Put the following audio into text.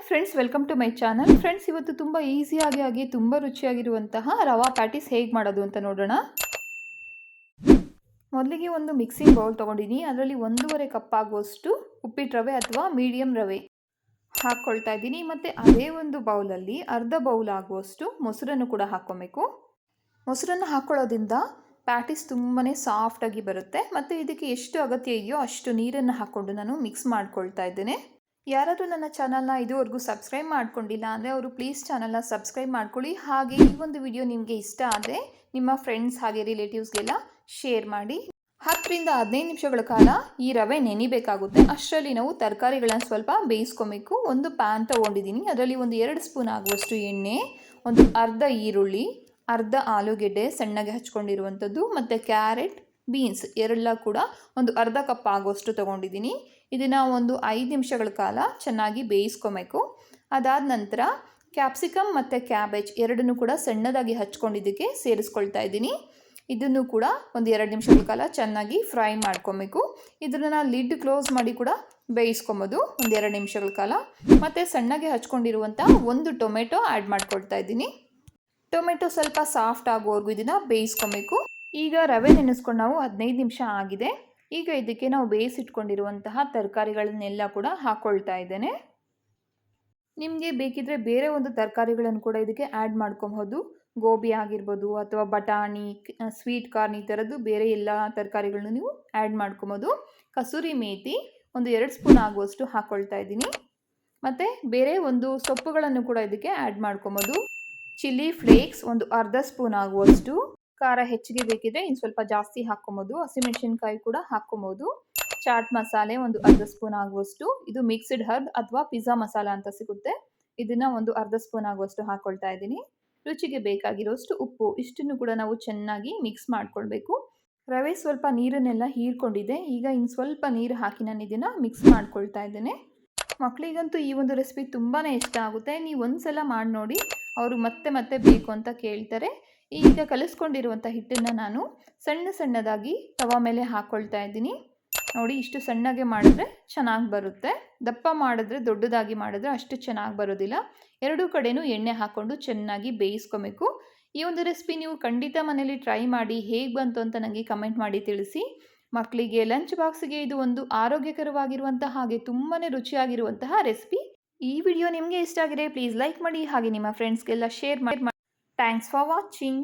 Friends, welcome to my channel. Friends, ಇವತ್ತು ತುಂಬ ಈಸಿಯಾಗಿ ತುಂಬ ರುಚಿಯಾಗಿರುವಂತಹ ರವಾ ಪ್ಯಾಟೀಸ್ ಹೇಗೆ ಮಾಡೋದು ಅಂತ ನೋಡೋಣ. ಮೊದಲಿಗೆ ಒಂದು ಮಿಕ್ಸಿಂಗ್ ಬೌಲ್ ತೊಗೊಂಡಿದ್ದೀನಿ. ಅದರಲ್ಲಿ 1.5 ಕಪ್ ಆಗುವಷ್ಟು ಉಪ್ಪಿಟ್ಟು ರವೆ ಅಥವಾ ಮೀಡಿಯಮ್ ರವೆ ಹಾಕ್ಕೊಳ್ತಾ ಇದ್ದೀನಿ. ಮತ್ತು ಅದೇ ಒಂದು ಬೌಲಲ್ಲಿ ಅರ್ಧ ಬೌಲ್ ಆಗುವಷ್ಟು ಮೊಸರನ್ನು ಕೂಡ ಹಾಕ್ಕೊಬೇಕು. ಮೊಸರನ್ನು ಹಾಕ್ಕೊಳ್ಳೋದ್ರಿಂದ ಪ್ಯಾಟೀಸ್ ತುಂಬಾ ಸಾಫ್ಟಾಗಿ ಬರುತ್ತೆ. ಮತ್ತು ಇದಕ್ಕೆ ಎಷ್ಟು ಅಗತ್ಯ ಇದೆಯೋ ಅಷ್ಟು ನೀರನ್ನು ಹಾಕ್ಕೊಂಡು ನಾನು ಮಿಕ್ಸ್ ಮಾಡ್ಕೊಳ್ತಾ ಇದ್ದೇನೆ. ಯಾರಾದರೂ ನನ್ನ ಚಾನಲ್ನ ಇದುವರೆಗೂ ಸಬ್ಸ್ಕ್ರೈಬ್ ಮಾಡ್ಕೊಂಡಿಲ್ಲ ಅಂದರೆ ಅವರು ಪ್ಲೀಸ್ ಚಾನಲ್ನ ಸಬ್ಸ್ಕ್ರೈಬ್ ಮಾಡ್ಕೊಳ್ಳಿ. ಹಾಗೆ ಈ ಒಂದು ವಿಡಿಯೋ ನಿಮಗೆ ಇಷ್ಟ ಆದರೆ ನಿಮ್ಮ ಫ್ರೆಂಡ್ಸ್ ಹಾಗೆ ರಿಲೇಟಿವ್ಸ್ಗೆಲ್ಲ ಶೇರ್ ಮಾಡಿ. 10ರಿಂದ 15 ನಿಮಿಷಗಳ ಕಾಲ ಈ ರವೆ ನೆನಿಬೇಕಾಗುತ್ತೆ. ಅಷ್ಟರಲ್ಲಿ ನಾವು ತರಕಾರಿಗಳನ್ನ ಸ್ವಲ್ಪ ಬೇಯಿಸ್ಕೊಬೇಕು. ಒಂದು ಪ್ಯಾನ್ ತೊಗೊಂಡಿದ್ದೀನಿ. ಅದರಲ್ಲಿ ಒಂದು 2 ಸ್ಪೂನ್ ಆಗುವಷ್ಟು ಎಣ್ಣೆ, ಒಂದು ಅರ್ಧ ಈರುಳ್ಳಿ, ಅರ್ಧ ಆಲೂಗೆಡ್ಡೆ ಸಣ್ಣಗೆ ಹಚ್ಕೊಂಡಿರುವಂಥದ್ದು, ಮತ್ತು ಕ್ಯಾರೆಟ್, ಬೀನ್ಸ್ ಎಲ್ಲ ಕೂಡ ಒಂದು ಅರ್ಧ ಕಪ್ ಆಗುವಷ್ಟು ತೊಗೊಂಡಿದ್ದೀನಿ. ಇದನ್ನು ಒಂದು 5 ನಿಮಿಷಗಳ ಕಾಲ ಚೆನ್ನಾಗಿ ಬೇಯಿಸ್ಕೊಬೇಕು. ಅದಾದ ನಂತರ ಕ್ಯಾಪ್ಸಿಕಮ್ ಮತ್ತು ಕ್ಯಾಬೇಜ್ ಎರಡನ್ನೂ ಕೂಡ ಸಣ್ಣದಾಗಿ ಹಚ್ಕೊಂಡಿದ್ದಕ್ಕೆ ಸೇರಿಸ್ಕೊಳ್ತಾ ಇದ್ದೀನಿ. ಇದನ್ನು ಕೂಡ ಒಂದು 2 ನಿಮಿಷಗಳ ಕಾಲ ಚೆನ್ನಾಗಿ ಫ್ರೈ ಮಾಡ್ಕೊಬೇಕು. ಇದನ್ನು ಲಿಡ್ ಕ್ಲೋಸ್ ಮಾಡಿ ಕೂಡ ಬೇಯಿಸ್ಕೊಬೋದು ಒಂದು 2 ನಿಮಿಷಗಳ ಕಾಲ. ಮತ್ತು ಸಣ್ಣಗೆ ಹಚ್ಕೊಂಡಿರುವಂಥ ಒಂದು ಟೊಮೆಟೊ ಆ್ಯಡ್ ಮಾಡ್ಕೊಳ್ತಾ ಇದ್ದೀನಿ. ಟೊಮೆಟೊ ಸ್ವಲ್ಪ ಸಾಫ್ಟ್ ಆಗೋವರೆಗೂ ಇದನ್ನು ಬೇಯಿಸ್ಕೊಬೇಕು. ಈಗ ರವೆ ನೆನೆಸ್ಕೊಂಡು ನಾವು 15 ನಿಮಿಷ ಆಗಿದೆ. ಈಗ ಇದಕ್ಕೆ ನಾವು ಬೇಯಿಸಿಟ್ಕೊಂಡಿರುವಂತಹ ತರಕಾರಿಗಳನ್ನೆಲ್ಲ ಕೂಡ ಹಾಕ್ಕೊಳ್ತಾ ಇದ್ದೇನೆ. ನಿಮಗೆ ಬೇಕಿದ್ರೆ ಬೇರೆ ಒಂದು ತರಕಾರಿಗಳನ್ನು ಕೂಡ ಇದಕ್ಕೆ ಆ್ಯಡ್ ಮಾಡ್ಕೊಬಹುದು. ಗೋಬಿ ಆಗಿರ್ಬೋದು ಅಥವಾ ಬಟಾಣಿ, ಸ್ವೀಟ್ ಕಾರ್ನ್, ಈ ಥರದ್ದು ಬೇರೆ ಎಲ್ಲ ತರಕಾರಿಗಳನ್ನು ನೀವು ಆ್ಯಡ್ ಮಾಡ್ಕೊಬೋದು. ಕಸೂರಿ ಮೇಥಿ ಒಂದು 2 ಸ್ಪೂನ್ ಆಗುವಷ್ಟು ಹಾಕ್ಕೊಳ್ತಾ ಇದ್ದೀನಿ. ಮತ್ತು ಬೇರೆ ಒಂದು ಸೊಪ್ಪುಗಳನ್ನು ಕೂಡ ಇದಕ್ಕೆ ಆ್ಯಡ್ ಮಾಡ್ಕೊಬೋದು. ಚಿಲ್ಲಿ ಫ್ಲೇಕ್ಸ್ ಒಂದು ಅರ್ಧ ಸ್ಪೂನ್ ಆಗುವಷ್ಟು, ಖಾರ ಹೆಚ್ಚಿಗೆ ಬೇಕಿದ್ರೆ ಇನ್ನು ಸ್ವಲ್ಪ ಜಾಸ್ತಿ ಹಾಕ್ಕೊಬೋದು. ಹಸಿಮೆಣಸಿನ್ಕಾಯಿ ಕೂಡ ಹಾಕ್ಕೊಬೋದು. ಚಾಟ್ ಮಸಾಲೆ ಒಂದು ಅರ್ಧ ಸ್ಪೂನ್ ಆಗುವಷ್ಟು, ಇದು ಮಿಕ್ಸ್ಡ್ ಹರ್ಬ್ ಅಥವಾ ಪಿಜ್ಜಾ ಮಸಾಲ ಅಂತ ಸಿಗುತ್ತೆ, ಇದನ್ನು ಒಂದು ಅರ್ಧ ಸ್ಪೂನ್ ಆಗುವಷ್ಟು ಹಾಕ್ಕೊಳ್ತಾ ಇದ್ದೀನಿ. ರುಚಿಗೆ ಬೇಕಾಗಿರೋಷ್ಟು ಉಪ್ಪು, ಇಷ್ಟನ್ನು ಕೂಡ ನಾವು ಚೆನ್ನಾಗಿ ಮಿಕ್ಸ್ ಮಾಡ್ಕೊಳ್ಬೇಕು. ರವೆ ಸ್ವಲ್ಪ ನೀರನ್ನೆಲ್ಲ ಹೀರ್ಕೊಂಡಿದೆ. ಈಗ ಇನ್ನು ಸ್ವಲ್ಪ ನೀರು ಹಾಕಿ ನಾನು ಇದನ್ನು ಮಿಕ್ಸ್ ಮಾಡ್ಕೊಳ್ತಾ ಇದ್ದೇನೆ. ಮಕ್ಕಳಿಗಂತೂ ಈ ಒಂದು ರೆಸಿಪಿ ತುಂಬಾ ಇಷ್ಟ ಆಗುತ್ತೆ. ನೀವು ಒಂದು ಸಲ ಮಾಡಿ ನೋಡಿ, ಅವರು ಮತ್ತೆ ಮತ್ತೆ ಬೇಕು ಅಂತ ಕೇಳ್ತಾರೆ. ಈಗ ಕಲಿಸ್ಕೊಂಡಿರುವಂಥ ಹಿಟ್ಟನ್ನು ನಾನು ಸಣ್ಣದಾಗಿ ತವಾ ಮೇಲೆ ಹಾಕ್ಕೊಳ್ತಾ ಇದ್ದೀನಿ. ನೋಡಿ, ಇಷ್ಟು ಸಣ್ಣಗೆ ಮಾಡಿದ್ರೆ ಚೆನ್ನಾಗಿ ಬರುತ್ತೆ. ದಪ್ಪ ಮಾಡಿದ್ರೆ, ದೊಡ್ಡದಾಗಿ ಮಾಡಿದ್ರೆ ಅಷ್ಟು ಚೆನ್ನಾಗಿ ಬರೋದಿಲ್ಲ. ಎರಡೂ ಕಡೆಯೂ ಎಣ್ಣೆ ಹಾಕ್ಕೊಂಡು ಚೆನ್ನಾಗಿ ಬೇಯಿಸ್ಕೊಬೇಕು. ಈ ಒಂದು ರೆಸಿಪಿ ನೀವು ಖಂಡಿತ ಮನೇಲಿ ಟ್ರೈ ಮಾಡಿ, ಹೇಗೆ ಬಂತು ಅಂತ ನನಗೆ ಕಮೆಂಟ್ ಮಾಡಿ ತಿಳಿಸಿ. ಮಕ್ಕಳಿಗೆ ಲಂಚ್ ಬಾಕ್ಸಿಗೆ ಇದು ಒಂದು ಆರೋಗ್ಯಕರವಾಗಿರುವಂತಹ ಹಾಗೆ ತುಂಬಾ ರುಚಿಯಾಗಿರುವಂತಹ ರೆಸಿಪಿ. ಈ ವಿಡಿಯೋ ನಿಮಗೆ ಇಷ್ಟ ಆಗಿದೆ ಪ್ಲೀಸ್ ಲೈಕ್ ಮಾಡಿ, ಹಾಗೆ ನಿಮ್ಮ ಫ್ರೆಂಡ್ಸ್ಗೆಲ್ಲ ಶೇರ್ ಮಾಡಿ. Thanks for watching.